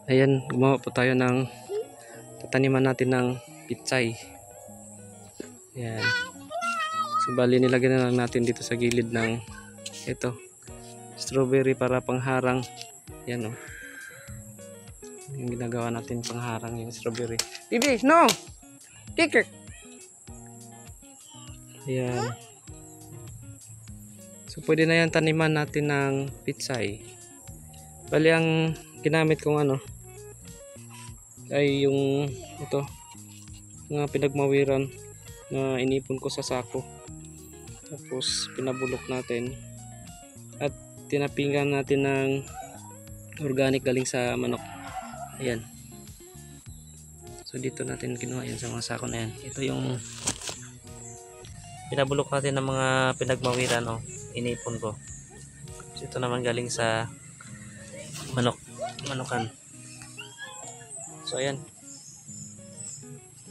Ayan, gumawa po tayo ng tataniman natin ng pitsay. Ayan. So bali nilagyan na lang natin dito sa gilid ng ito, strawberry para pangharang. Ayan o. Yung ginagawa natin pangharang yung strawberry. Bibi, no! Kikik! Ayan. So pwede na yan taniman natin ng pitsay. Bali ang ginamit kong ay yung ito, mga pinagmawiran na inipon ko sa sako. Tapos pinabulok natin at tinapingan natin ng organic galing sa manok. Ayan. So dito natin kinuha yan sa mga sako na yan. Ito yung pinabulok natin ng mga pinagmawiran, inipon ko. So ito naman galing sa manukan. So ayan,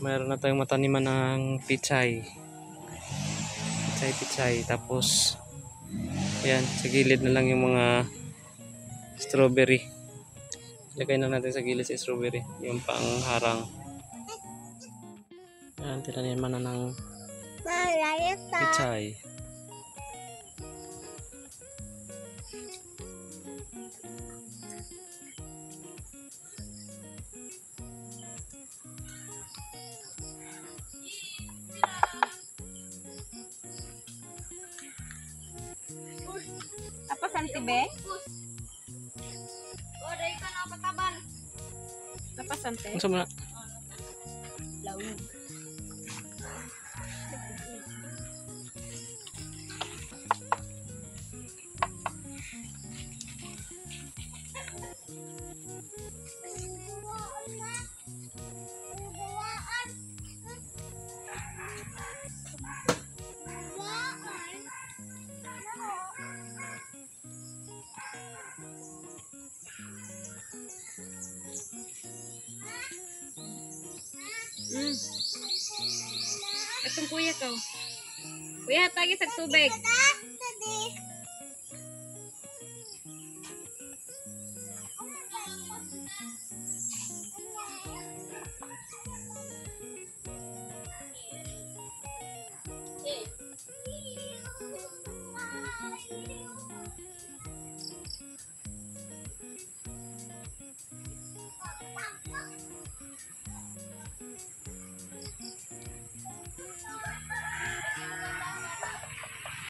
mayroon na tayong mataniman ng pitsay. Tapos ayan, sa gilid na lang yung mga strawberry. Lagay na natin sa gilid sa strawberry, yung pangharang. Ayan, tinaniman na ng pitsay. Apa santibe? Oday ka na patabal. Apa sante? Ano sa mga? Lawig. Atong kuya ko. Kuya, tagi sa tubig.